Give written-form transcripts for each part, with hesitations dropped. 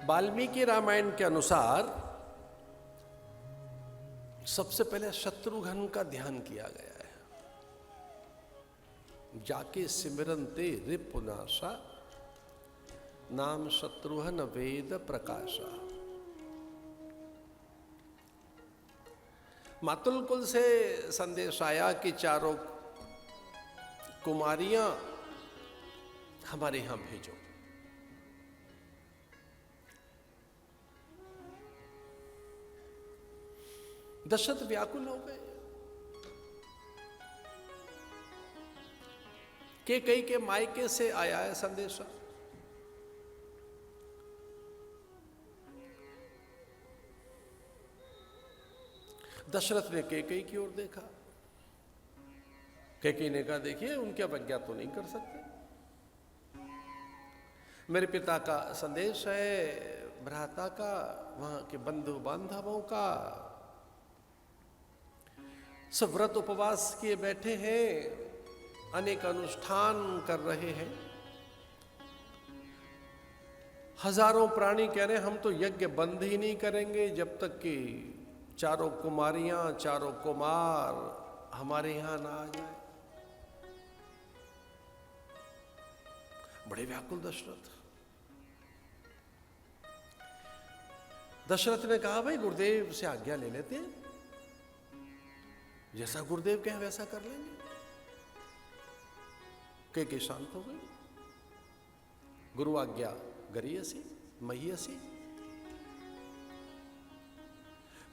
वाल्मीकि रामायण के अनुसार सबसे पहले शत्रुघ्न का ध्यान किया गया है। जाके सिमरन ते रिपुनाशा नाम शत्रुघ्न वेद प्रकाशा। मातुल कुल से संदेश आया कि चारों कुमारियां हमारे यहां भेजो। दशरथ व्याकुल हो गए। कैकेयी के मायके से आया है संदेशा। दशरथ ने कैकेयी की ओर देखा। कैकेयी ने कहा, देखिए उनकी अवज्ञा तो नहीं कर सकते। मेरे पिता का संदेश है, भ्राता का, वहां के बंधु बांधवों का, सब व्रत उपवास किए बैठे हैं, अनेक अनुष्ठान कर रहे हैं। हजारों प्राणी कह रहे हैं हम तो यज्ञ बंद ही नहीं करेंगे जब तक कि चारों कुमारियां, चारों कुमार हमारे यहां ना आ जाए। बड़े व्याकुल दशरथ। दशरथ ने कहा, भाई गुरुदेव से आज्ञा ले लेते हैं, जैसा गुरुदेव कहें वैसा कर लेंगे। कैकेयी शांत हो गई। गुरु आज्ञा गरीयसी महीयसी।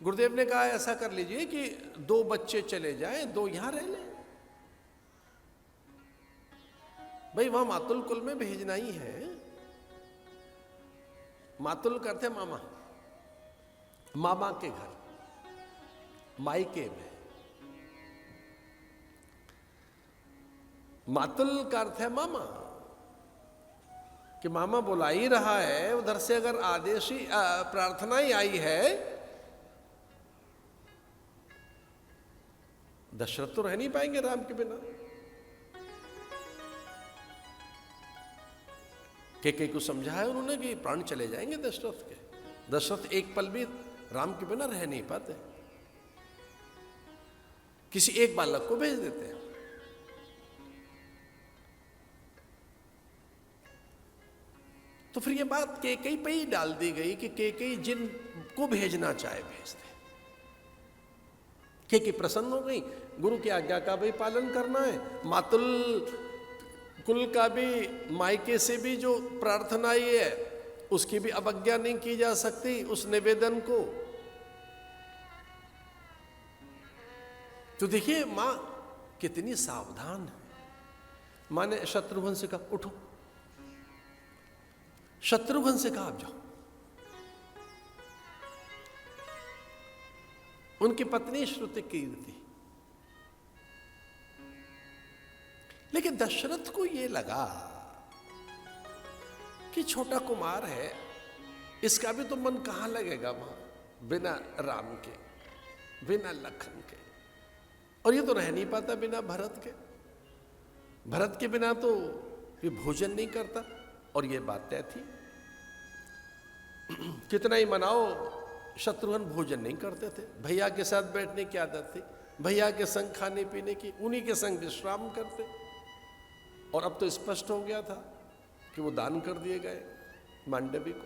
गुरुदेव ने कहा, ऐसा कर लीजिए कि 2 बच्चे चले जाएं, 2 यहां रह लें। भाई वहां मातुल कुल में भेजना ही है। मातुल करते मामा, मामा के घर, मायके में। मातुल का अर्थ है मामा, कि मामा बुला ही रहा है। उधर से अगर आदेश ही प्रार्थना ही आई है, दशरथ तो रह नहीं पाएंगे राम के बिना। कैकेयी को समझाया उन्होंने कि प्राण चले जाएंगे दशरथ के। दशरथ एक पल भी राम के बिना रह नहीं पाते। किसी एक बालक को भेज देते हैं। तो फिर ये बात कैकेयी पे ही डाल दी गई कि कैकेयी जिनको भेजना चाहे भेज दे। कैकेयी प्रसन्न हो गई। गुरु की आज्ञा का भी पालन करना है। मातुल कुल का भी, मायके से भी जो प्रार्थना ये है उसकी भी अवज्ञा नहीं की जा सकती, उस निवेदन को। तो देखिए मां कितनी सावधान है। मां ने शत्रुघ्न से कहा, उठो। शत्रुघ्न से कहा, आप जाओ। उनकी पत्नी श्रुति कीर्ति। लेकिन दशरथ को यह लगा कि छोटा कुमार है, इसका भी तो मन कहां लगेगा वहां बिना राम के, बिना लखन के। और ये तो रह नहीं पाता बिना भरत के। भरत के बिना तो ये भोजन नहीं करता। और ये बात तय थी, कितना ही मनाओ, शत्रुघ्न भोजन नहीं करते थे। भैया के साथ बैठने की आदत थी, भैया के संग खाने पीने की, उन्हीं के संग विश्राम करते। और अब तो स्पष्ट हो गया था कि वो दान कर दिए गए मांडवी को।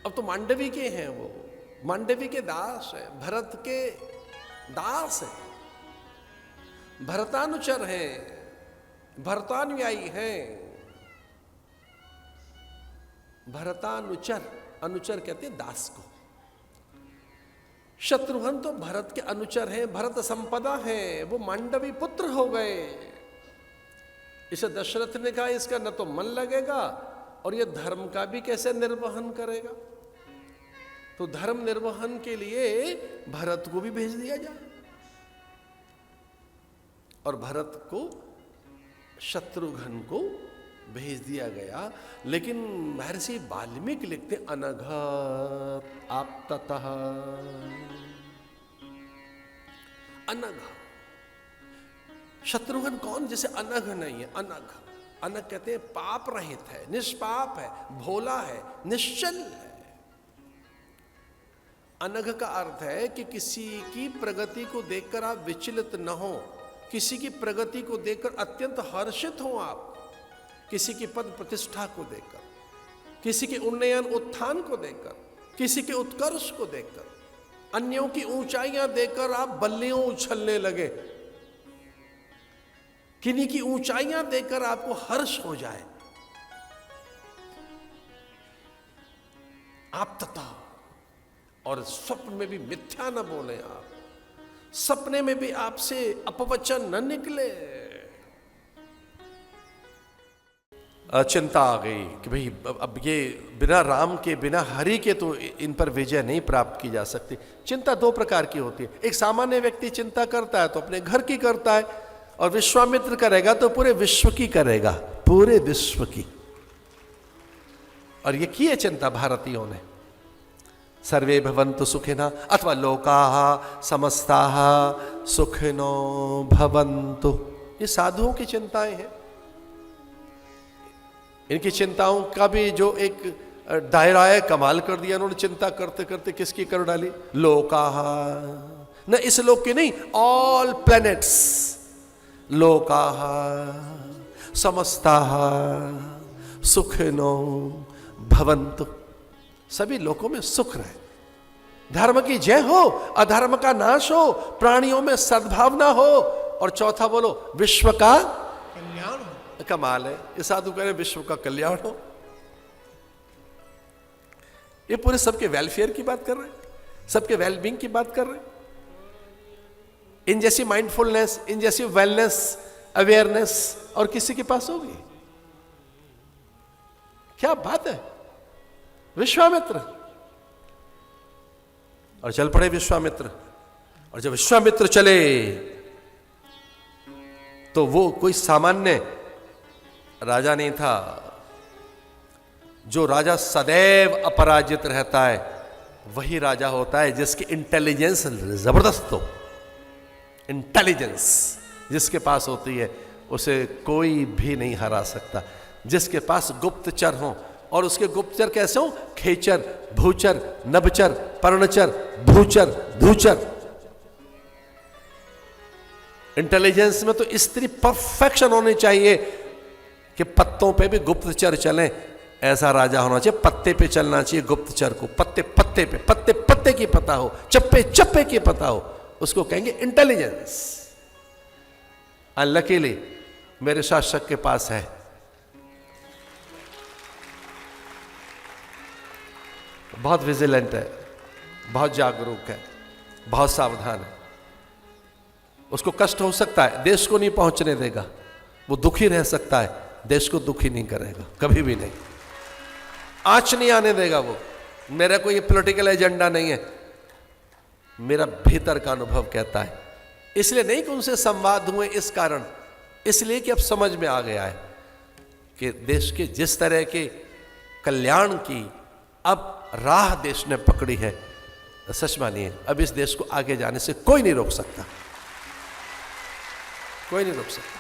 अब तो मांडवी के हैं, वो मांडवी के दास है, भरत के दास है, भरतानुचर हैं, भरतानुयायी हैं। भरतानुचर, अनुचर कहते हैं दास को। शत्रुघ्न तो भरत के अनुचर हैं, भरत संपदा हैं, वो मांडवी पुत्र हो गए। इसे दशरथ ने कहा, इसका न तो मन लगेगा और ये धर्म का भी कैसे निर्वहन करेगा। तो धर्म निर्वहन के लिए भरत को भी भेज दिया जाए। और भरत को, शत्रुघ्न को भेज दिया गया। लेकिन महर्षि वाल्मीकि लिखते अनघ आप्ततः। अनघ, शत्रुघ्न कौन? जैसे अनघ नहीं है, अनघ, अनघ कहते हैं पाप रहित है, निष्पाप है, भोला है, निश्चल है। अनघ का अर्थ है कि किसी की प्रगति को देखकर आप विचलित न हो, किसी की प्रगति को देखकर अत्यंत हर्षित हो आप, किसी की पद प्रतिष्ठा को देखकर, किसी के उन्नयन उत्थान को देखकर, किसी के उत्कर्ष को देखकर, अन्यों की ऊंचाइयां देखकर आप बल्लियों उछलने लगे, किन्हीं की ऊंचाइयां देखकर आपको हर्ष हो जाए। आप तथा और स्वप्न में भी मिथ्या न बोले, आप सपने में भी आपसे अपवचन न निकले। चिंता आ गई कि भाई अब ये बिना राम के, बिना हरि के तो इन पर विजय नहीं प्राप्त की जा सकती। चिंता दो प्रकार की होती है। एक सामान्य व्यक्ति चिंता करता है तो अपने घर की करता है, और विश्वामित्र करेगा तो पूरे विश्व की करेगा, पूरे विश्व की। और ये की है चिंता भारतीयों ने। सर्वे भवन्तु सुखिनः अथवा लोकाः समस्ताः सुखिनो भवन्तु, ये साधुओं की चिंताएं हैं। इनकी चिंताओं का भी जो एक दायरा है कमाल कर दिया उन्होंने। चिंता करते करते किसकी कर डाली? लोकाः, न इस लोक की नहीं, ऑल प्लैनेट्स। लोकाः समस्ताः सुखिनो भवन्तु, सभी लोकों में सुख रहे, धर्म की जय हो, अधर्म का नाश हो, प्राणियों में सद्भावना हो, और चौथा बोलो विश्व का कल्याण हो। कमाल है, ये साधु कह रहे विश्व का कल्याण हो। ये पूरे सबके वेलफेयर की बात कर रहे हैं, सबके वेलबींग की बात कर रहे हैं। इन जैसी माइंडफुलनेस, इन जैसी वेलनेस, अवेयरनेस और किसी के पास होगी? क्या बात है। विश्वामित्र, और चल पड़े विश्वामित्र। और जब विश्वामित्र चले तो वो कोई सामान्य राजा नहीं था। जो राजा सदैव अपराजित रहता है वही राजा होता है जिसकी इंटेलिजेंस जबरदस्त हो। इंटेलिजेंस जिसके पास होती है उसे कोई भी नहीं हरा सकता। जिसके पास गुप्तचर हो, और उसके गुप्तचर कैसे हो? खेचर, भूचर, नभचर, पर्णचर, भूचर, धूचर। इंटेलिजेंस में तो इतनी परफेक्शन होनी चाहिए कि पत्तों पे भी गुप्तचर चलें, ऐसा राजा होना चाहिए। पत्ते पे चलना चाहिए गुप्तचर को, पत्ते पत्ते पे, पत्ते पत्ते की पता हो, चप्पे चप्पे की पता हो, उसको कहेंगे इंटेलिजेंस। अनलकीली मेरे शासक के पास है। बहुत विजिलेंट है, बहुत जागरूक है, बहुत सावधान है। उसको कष्ट हो सकता है, देश को नहीं पहुंचने देगा। वो दुखी रह सकता है, देश को दुखी नहीं करेगा, कभी भी नहीं। आंच नहीं आने देगा वो। मेरा कोई पॉलिटिकल एजेंडा नहीं है, मेरा भीतर का अनुभव कहता है। इसलिए नहीं कि उनसे संवाद हुए इस कारण, इसलिए कि अब समझ में आ गया है कि देश के जिस तरह के कल्याण की अब राह देश ने पकड़ी है, सच मानिए अब इस देश को आगे जाने से कोई नहीं रोक सकता, कोई नहीं रोक सकता।